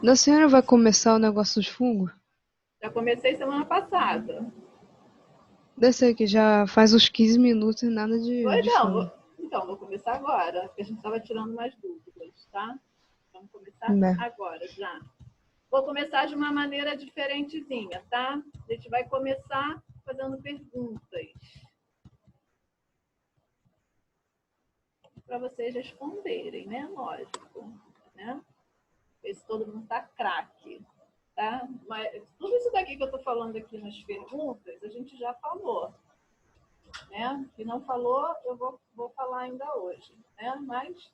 Da senhora vai começar o negócio dos fungos? Já comecei semana passada. Desse aí que já faz uns 15 minutos e nada de, Pois de não, fungo. então, vou começar agora, porque a gente estava tirando mais dúvidas, tá? Vamos começar Né? agora já. Vou começar de uma maneira diferentezinha, tá? A gente vai começar fazendo perguntas para vocês responderem, né? Lógico, né? Ver se todo mundo tá craque, tá? Mas tudo isso daqui que eu tô falando aqui nas perguntas, a gente já falou, né? Se não falou, eu vou falar ainda hoje, né? Mas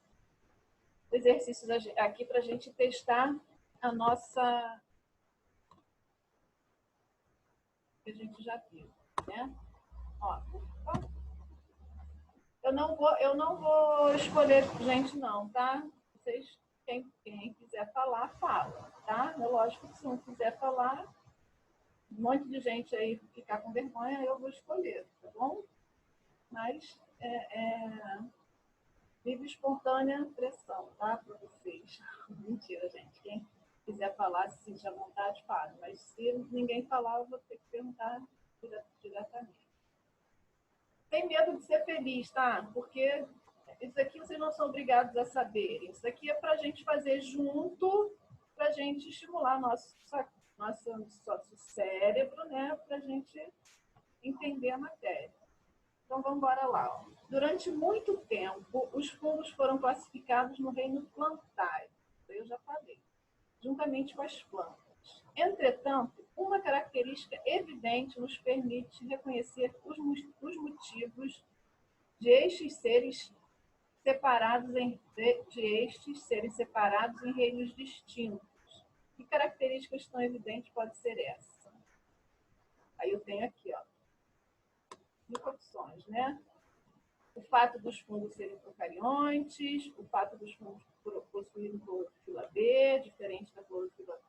exercícios aqui para a gente testar a nossa que a gente já viu, né? Ó, eu não vou escolher gente não, tá? Vocês quem quiser falar, fala, tá? É lógico que se não quiser falar, um monte de gente aí ficar com vergonha, eu vou escolher, tá bom? Mas livre espontânea pressão, tá? Para vocês. Mentira, gente. Quem quiser falar, se sentir à vontade, fala. Mas se ninguém falar, eu vou ter que perguntar diretamente. Tem medo de ser feliz, tá? Porque isso aqui vocês não são obrigados a saberem. Isso aqui é para a gente fazer junto, para a gente estimular nosso cérebro, né? Para a gente entender a matéria. Então vamos embora lá. Durante muito tempo, os fungos foram classificados no reino plantário. Eu já falei. Juntamente com as plantas. Entretanto, uma característica evidente nos permite reconhecer os motivos de estes seres separados em reinos distintos. Que características tão evidentes pode ser essa? Aí eu tenho aqui, ó, 5 opções, né? O fato dos fungos serem procariontes, o fato dos fungos possuírem clorofila B, diferente da clorofila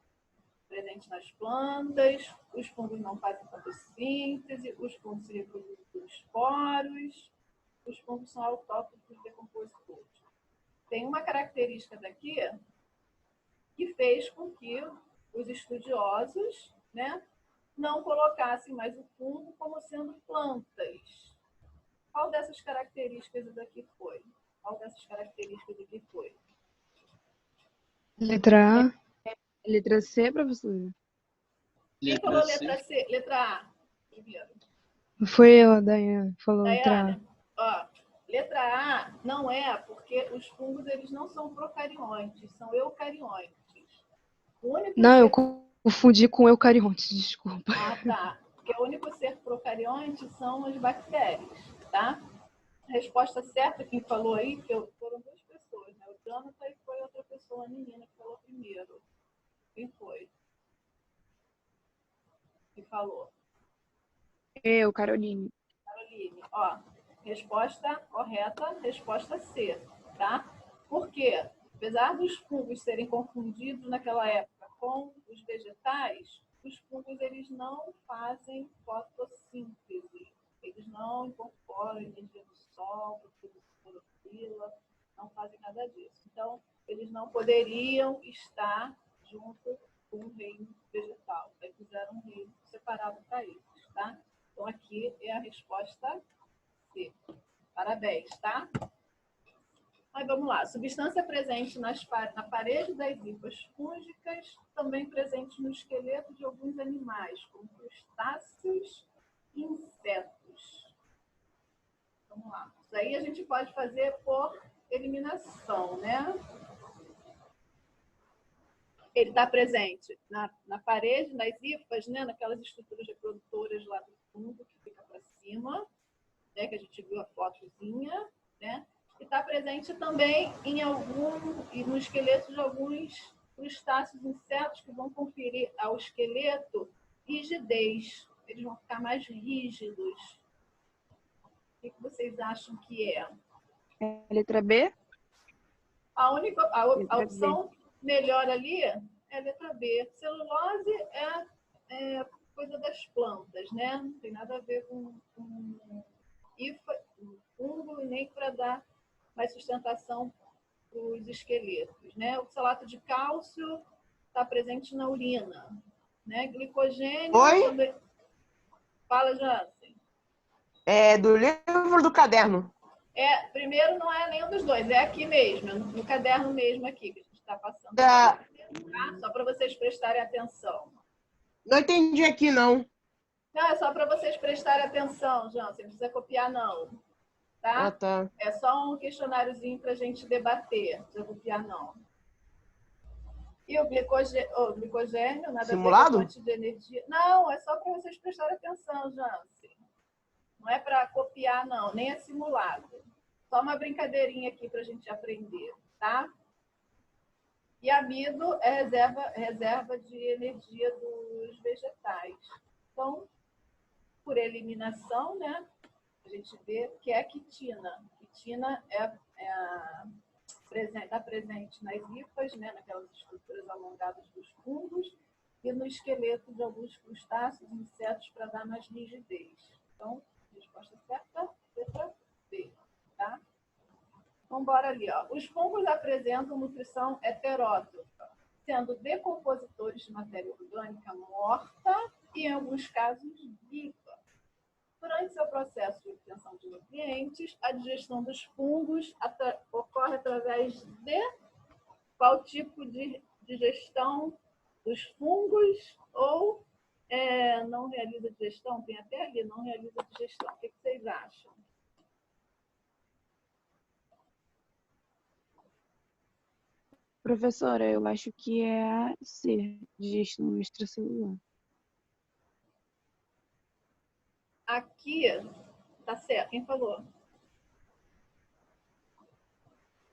presente nas plantas, os fungos não fazem fotossíntese, os fungos se reproduzem por esporos, os fungos são autótrofos decompositores. Tem uma característica daqui que fez com que os estudiosos, né, não colocassem mais o fungo como sendo plantas. Qual dessas características daqui foi? Qual dessas características aqui foi? Letra A. Letra C, professora? Quem Letra falou C. letra C? Letra A, primeiro. Foi eu, a Daiane, falou letra A. Daiane, ó, letra A não é porque os fungos eles não são procariontes, são eucariontes. O único Não, eu ser... confundi com eucariontes, desculpa. Ah, tá. Porque o único ser procarionte são as bactérias, tá? A resposta certa, quem falou aí, que foram duas pessoas, né? O Jonathan e foi outra pessoa, a menina, que falou primeiro. Quem foi que falou? Eu, Caroline. Caroline, ó, resposta correta, resposta C, tá? Por quê? Apesar dos fungos serem confundidos naquela época com os vegetais, os fungos eles não fazem fotossíntese, eles não incorporam energia do sol, clorofila, não fazem nada disso. Então, eles não poderiam estar junto com o reino vegetal. Aí fizeram um reino separado para eles, tá? Então, aqui é a resposta C. Parabéns, tá? Aí vamos lá. Substância presente na parede das hifas fúngicas, também presente no esqueleto de alguns animais, como crustáceos e insetos. Vamos lá. Isso aí a gente pode fazer por eliminação, né? Ele está presente na parede, nas hifas, né? Naquelas estruturas reprodutoras lá do fundo, que fica para cima, né? Que a gente viu a fotozinha, né? E está presente também no esqueleto de alguns crustáceos, insetos que vão conferir ao esqueleto rigidez. Eles vão ficar mais rígidos. O que vocês acham que é? Letra B? A Letra B. opção melhor ali é a letra B. Celulose é coisa das plantas, né? Não tem nada a ver com fungo e nem para dar mais sustentação para os esqueletos, né? O oxalato de cálcio está presente na urina. Né? Glicogênio Oi? também... Fala, Jansen. Do livro do caderno. Primeiro não é nenhum dos dois, é aqui mesmo, no caderno mesmo aqui, que a gente está passando. Tá. Só para vocês prestarem atenção. Não entendi aqui, não. Não, é só para vocês prestarem atenção, Jansen, não precisa copiar, não. Tá? Ah, tá. É só um questionáriozinho para a gente debater, não precisa copiar, não. E o glicogênio, nada Simulado? a ver com fonte de energia. Não, é só para vocês prestarem atenção, Jansen. Não é para copiar, não, nem é simulado. Só uma brincadeirinha aqui para a gente aprender, tá? E amido é reserva de energia dos vegetais. Então, por eliminação, né, a gente vê que é a quitina. Quitina está presente nas hifas, né, naquelas estruturas alongadas dos fungos, e no esqueleto de alguns crustáceos e insetos para dar mais rigidez. Então, resposta certa, letra B, tá? Vamos embora ali, ó. Os fungos apresentam nutrição heterótrofa, sendo decompositores de matéria orgânica morta e, em alguns casos, viva. Durante seu processo de obtenção de nutrientes, a digestão dos fungos ocorre através de qual tipo de digestão dos fungos ou não realiza digestão? Tem até ali, não realiza digestão. O que vocês acham? Professora, eu acho que é a C, digestão extracelular. Aqui, tá certo. Quem falou?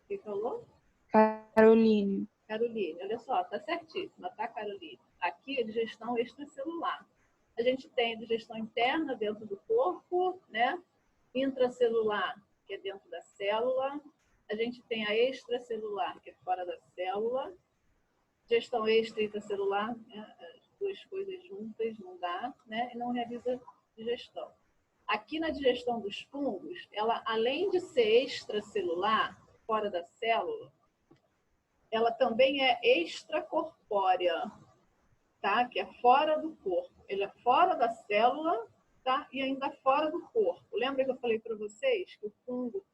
Quem falou? Caroline. Caroline, olha só, tá certíssima, tá, Caroline? Aqui é digestão extracelular. A gente tem a digestão interna dentro do corpo, né? Intracelular, que é dentro da célula. A gente tem a extracelular, que é fora da célula. Digestão extra e intracelular, né? As duas coisas juntas não dá, né? E não realiza digestão. Aqui na digestão dos fungos, ela, além de ser extracelular, fora da célula, ela também é extracorpórea, tá? Que é fora do corpo. Ele é fora da célula, tá? E ainda fora do corpo. Lembra que eu falei para vocês que o fungo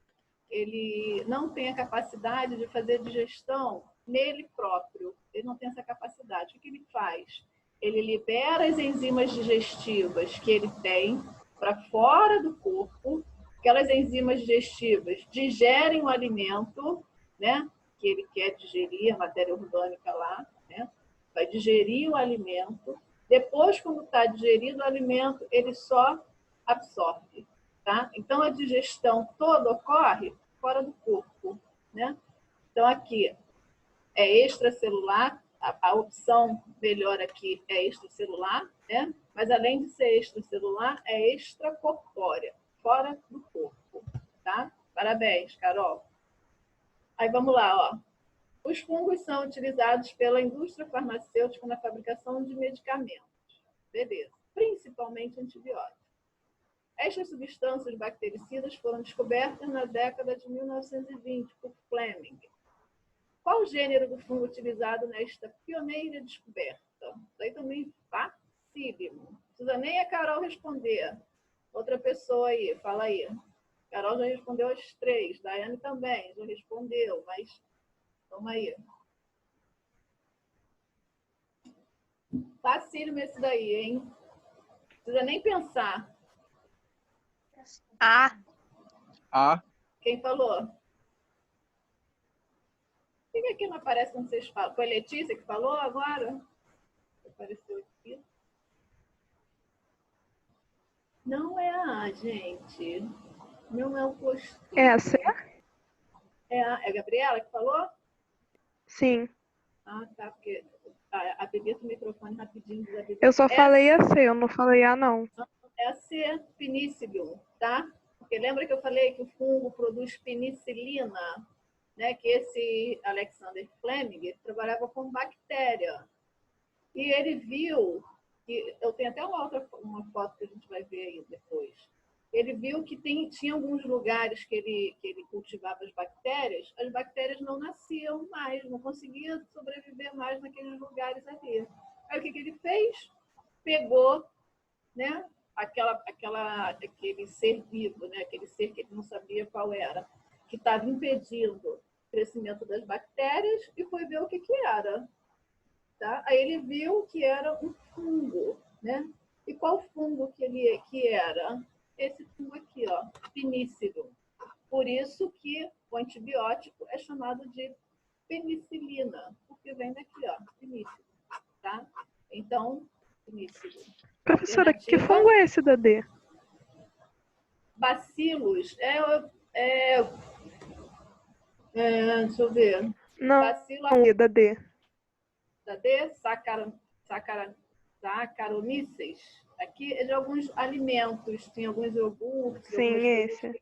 ele não tem a capacidade de fazer digestão nele próprio. Ele não tem essa capacidade. O que ele faz? Ele libera as enzimas digestivas que ele tem para fora do corpo. Aquelas enzimas digestivas digerem o alimento, né? Que ele quer digerir, a matéria orgânica lá, né? Vai digerir o alimento. Depois, quando está digerido o alimento, ele só absorve, tá? Então, a digestão toda ocorre fora do corpo, né? Então, aqui é extracelular, a opção melhor aqui é extracelular, né? Mas, além de ser extracelular, é extracorpórea, fora do corpo, tá? Parabéns, Carol. Aí, vamos lá, ó. Os fungos são utilizados pela indústria farmacêutica na fabricação de medicamentos. Beleza. Principalmente antibióticos. Estas substâncias bactericidas foram descobertas na década de 1920 por Fleming. Qual o gênero do fungo utilizado nesta pioneira descoberta? Isso aí também facílimo. Não precisa nem a Carol responder. Outra pessoa aí, fala aí. Carol já respondeu as 3. Daiane também já respondeu, mas toma aí. Facílimo esse daí, hein? Não precisa nem pensar. A. Quem falou? Por que aqui não aparece quando vocês falam? Foi a Letícia que falou agora? Apareceu aqui. Não é a A, gente. Não é o costume. É a C? É a Gabriela que falou? Sim. Ah, tá. Porque habilita o microfone rapidinho. Eu só falei a C, eu não falei A, não. É a C, penicillium, tá? Porque lembra que eu falei que o fungo produz penicilina? Né? Que esse Alexander Fleming ele trabalhava com bactéria. E ele viu, que eu tenho até uma foto que a gente vai ver aí depois, ele viu que tinha alguns lugares que ele cultivava as bactérias não nasciam mais, não conseguiam sobreviver mais naqueles lugares ali. Aí o que ele fez? Pegou, né, aquele ser vivo, né, aquele ser que ele não sabia qual era, que estava impedindo o crescimento das bactérias, e foi ver o que era. Tá? Aí ele viu que era um fungo, né? E qual fungo que era? Esse fungo aqui, ó, penicillium. Por isso que o antibiótico é chamado de penicilina, porque vem daqui, ó, penicillium, tá? Então, penicillium. Professora, que fungo é esse da D? Bacilos, deixa eu ver. Não, Bacilo é da D. da D, Saccharomyces. Aqui é de alguns alimentos, tem alguns iogurtes, Sim, algumas coisas esse.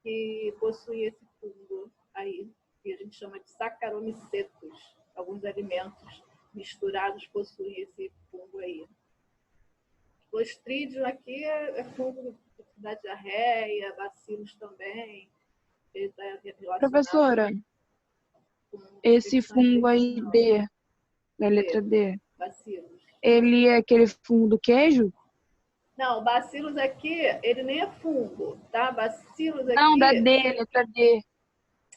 que possuem esse fungo aí, que a gente chama de Saccharomycetus. Alguns alimentos misturados possuem esse fungo aí. Clostridium aqui é fungo que dá diarreia, bacilos também. Ele tá relacionado Professora, com esse infecção fungo aí intestinal. D, da letra D, Bacilos. ele é aquele fungo do queijo? Não, bacilos aqui, ele nem é fungo, tá? Bacilos Não, da aqui... D, letra D.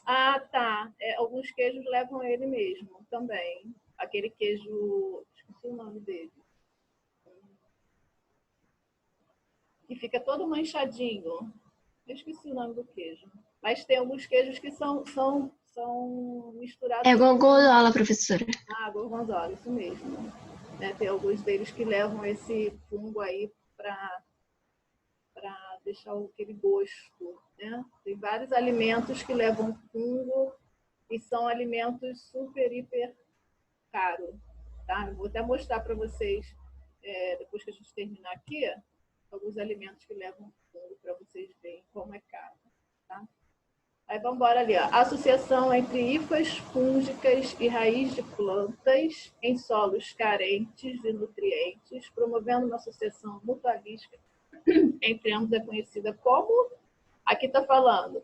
Ah, tá. Alguns queijos levam ele mesmo também. Aquele queijo... Esqueci o nome dele. Que fica todo manchadinho. Eu esqueci o nome do queijo. Mas tem alguns queijos que são misturados. É gorgonzola, professora. Ah, gorgonzola, isso mesmo. Né? Tem alguns deles que levam esse fungo aí para deixar aquele gosto. Né? Tem vários alimentos que levam fungo e são alimentos super, hiper caros. Tá? Eu vou até mostrar para vocês, depois que a gente terminar aqui, alguns alimentos que levam fungo para vocês verem como é caro. Tá? Aí vamos embora ali. Ó. Associação entre hifas fúngicas e raiz de plantas em solos carentes de nutrientes, promovendo uma associação mutualística entre ambos é conhecida como... Aqui está falando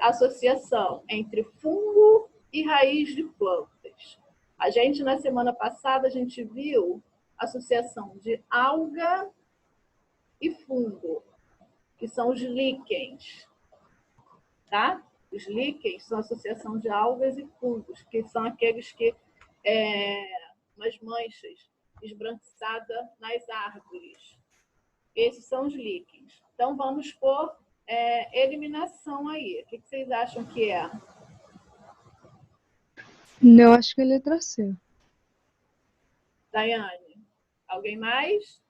associação entre fungo e raiz de plantas. A gente, na semana passada, a gente viu associação de alga e fungo, que são os líquens. Tá? Os líquens são a associação de algas e fungos, que são aqueles que umas manchas esbranquiçadas nas árvores. Esses são os líquens. Então, vamos por eliminação aí. O que vocês acham que é? Eu acho que é letra C. Daiane, alguém mais?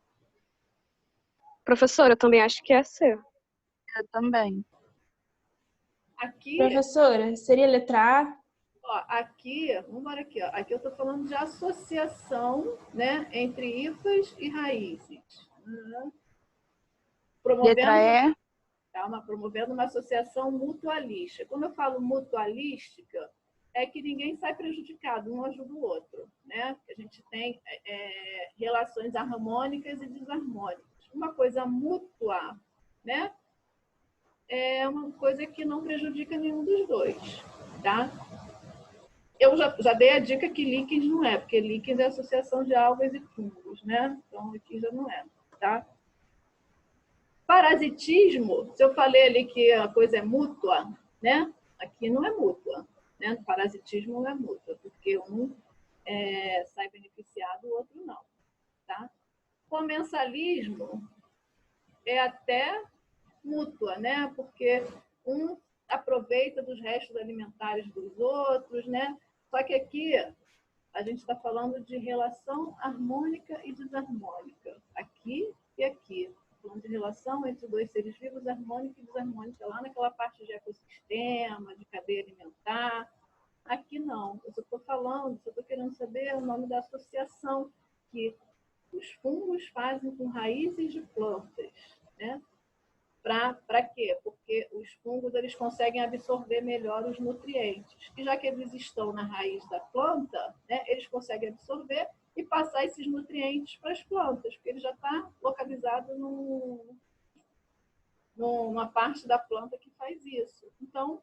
Professora, eu também acho que é C. Eu também. Aqui, Professora, seria letra A? ó, vamos embora aqui. Ó. Aqui eu estou falando de associação, né, entre hifas e raízes. Letra E? Promovendo uma associação mutualística. Quando eu falo mutualística, é que ninguém sai prejudicado, um ajuda o outro. Né? A gente tem relações harmônicas e desarmônicas. Uma coisa mútua, né? É uma coisa que não prejudica nenhum dos dois. Tá? Eu já dei a dica que líquens não é, porque líquens é associação de algas e fungos. Né? Então, aqui já não é. Tá? Parasitismo, se eu falei ali que a coisa é mútua, né? Aqui não é mútua. Né? Parasitismo não é mútua, porque um sai beneficiado, o outro não. Tá? Comensalismo é até mútua, né? Porque um aproveita dos restos alimentares dos outros, né? Só que aqui a gente está falando de relação harmônica e desarmônica. Aqui e aqui. Falando de relação entre dois seres vivos, harmônica e desarmônica, lá naquela parte de ecossistema, de cadeia alimentar. Aqui não. Eu só estou falando, só estou querendo saber o nome da associação que os fungos fazem com raízes de plantas. Né? Para quê? Porque os fungos eles conseguem absorver melhor os nutrientes. E já que eles estão na raiz da planta, né, eles conseguem absorver e passar esses nutrientes para as plantas, porque ele já está localizado numa parte da planta que faz isso. Então,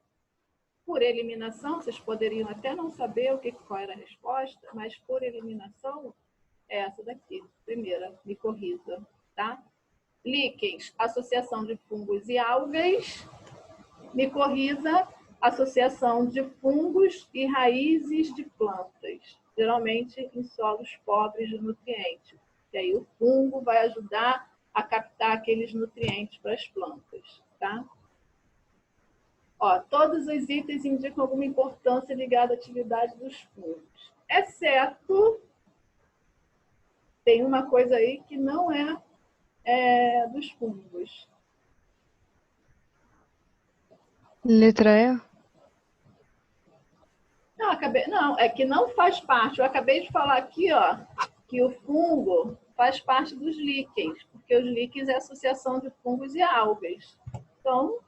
por eliminação, vocês poderiam até não saber qual era a resposta, mas por eliminação, é essa daqui, primeira, micorriza, tá? Líquens, associação de fungos e algas. Micorriza, associação de fungos e raízes de plantas, geralmente em solos pobres de nutrientes. E aí o fungo vai ajudar a captar aqueles nutrientes para as plantas, tá? Ó, todos os itens indicam alguma importância ligada à atividade dos fungos, exceto tem uma coisa aí que não é dos fungos. Letra E? Não, é que não faz parte. Eu acabei de falar aqui, ó, que o fungo faz parte dos líquens, porque os líquens é a associação de fungos e algas. Então,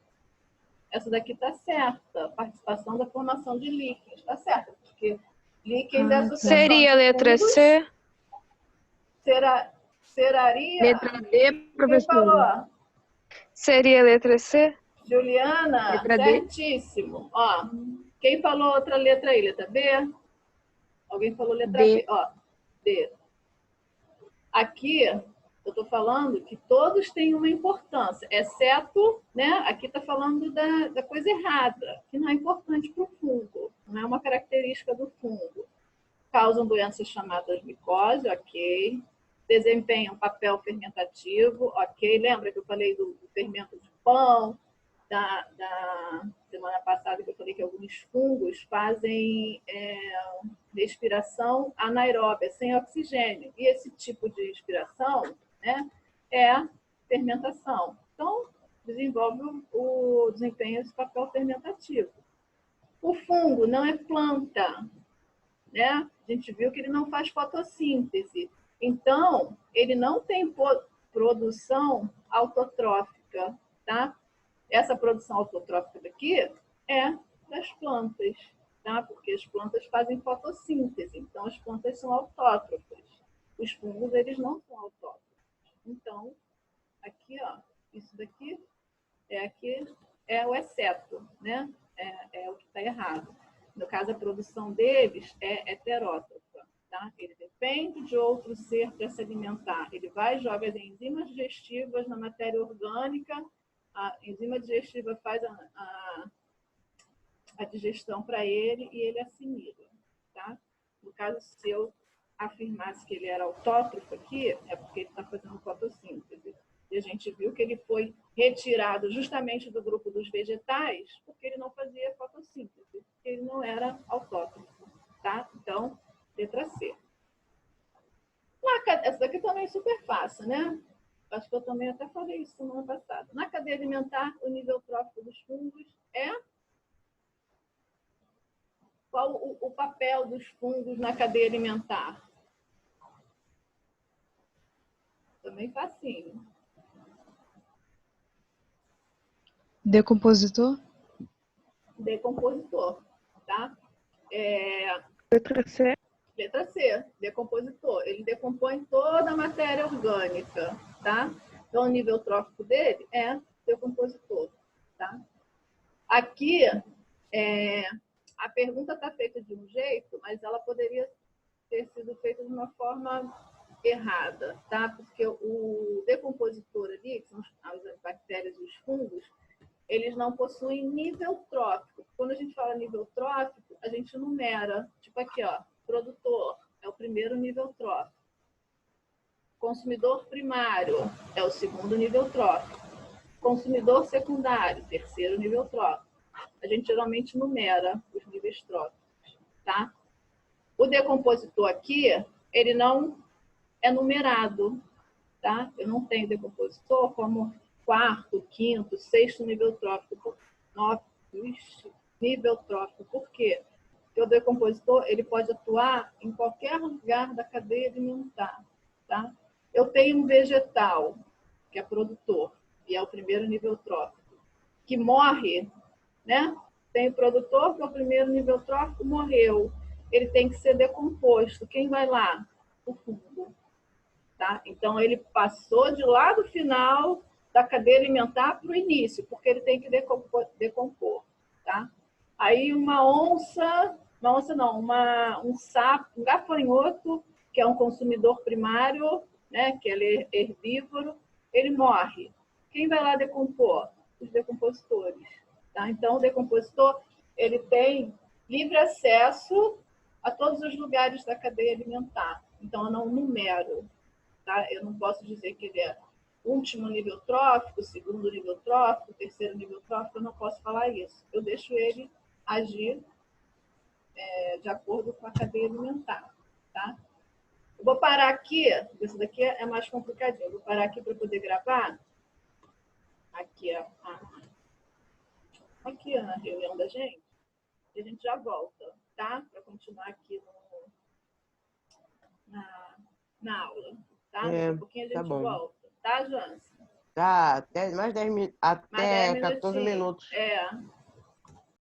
essa daqui está certa. Participação da formação de líquens. Está certa, porque líquens é a associação Seria a de letra fungos. C? Seraria? Letra D, Quem professora. falou? Seria a letra C? Juliana, Letra D. certíssimo. Ó, quem falou outra letra aí? Letra B? Alguém falou letra D. B. Ó, D. Aqui, eu estou falando que todos têm uma importância, exceto, né? Aqui está falando da coisa errada, que não é importante para o fungo, não é uma característica do fungo. Causam doenças chamadas micose, ok. Desempenham papel fermentativo, ok. Lembra que eu falei do fermento de pão? Da semana passada que eu falei que alguns fungos fazem respiração anaeróbia, sem oxigênio. E esse tipo de respiração, né, é fermentação. Então, desenvolve o desempenho desse papel fermentativo. O fungo não é planta, né? A gente viu que ele não faz fotossíntese. Então, ele não tem produção autotrófica, tá? Essa produção autotrófica daqui é das plantas, tá? Porque as plantas fazem fotossíntese, então as plantas são autótrofas. Os fungos, eles não são autótrofos. Então, aqui, ó, isso daqui é o exceto, né? É o que está errado. No caso, a produção deles é heterótrofa, tá? Ele depende de outro ser para se alimentar. Ele vai e joga as enzimas digestivas na matéria orgânica. A enzima digestiva faz a digestão para ele e ele assimila, tá? No caso, se eu afirmasse que ele era autótrofo aqui, é porque ele está fazendo fotossíntese. E a gente viu que ele foi retirado justamente do grupo dos vegetais porque ele não fazia fotossíntese, porque ele não era autótrofo, tá? Então, letra C. Essa daqui também é super fácil, né? Acho que eu também até falei isso semana passada. Na cadeia alimentar, o nível trófico dos fungos é... Qual o papel dos fungos na cadeia alimentar? Também facinho. Decompositor? Decompositor, tá? Letra C? Letra C, decompositor. Ele decompõe toda a matéria orgânica, tá? Então, o nível trófico dele é decompositor, tá? Aqui, a pergunta está feita de um jeito, mas ela poderia ter sido feita de uma forma errada, tá? Porque o decompositor ali, que são as bactérias e os fungos, eles não possuem nível trófico. Quando a gente fala nível trófico, a gente numera. Tipo aqui, ó, produtor é o primeiro nível trófico. Consumidor primário é o segundo nível trófico. Consumidor secundário, terceiro nível trófico. A gente geralmente numera os níveis tróficos, tá? O decompositor aqui, ele não é numerado, tá? Eu não tenho decompositor como quarto, quinto, sexto nível trófico, nível trófico. Por quê? Porque o decompositor, ele pode atuar em qualquer lugar da cadeia alimentar, tá? Eu tenho um vegetal, que é produtor, e é o primeiro nível trófico, que morre, né? Tem o produtor, que é o primeiro nível trófico, morreu. Ele tem que ser decomposto. Quem vai lá? O fungo. Tá? Então, ele passou de lá do final da cadeia alimentar para o início, porque ele tem que decompor, tá? Aí um sapo, um gafanhoto, que é um consumidor primário, né, que ele é herbívoro, ele morre. Quem vai lá decompor? Os decompositores, tá? Então, o decompositor, ele tem livre acesso a todos os lugares da cadeia alimentar. Então, eu não numero, tá? Eu não posso dizer que ele é último nível trófico, segundo nível trófico, terceiro nível trófico, eu não posso falar isso. Eu deixo ele agir de acordo com a cadeia alimentar, tá? Eu vou parar aqui, isso daqui é mais complicadinho. Eu vou parar aqui para poder gravar. Aqui, aqui na reunião da gente. E a gente já volta, tá? Para continuar aqui na aula, tá? Daqui a pouquinho a gente volta. Tá, Jansen? Tá, até mais 10 minutos. Até 14 minutos. É.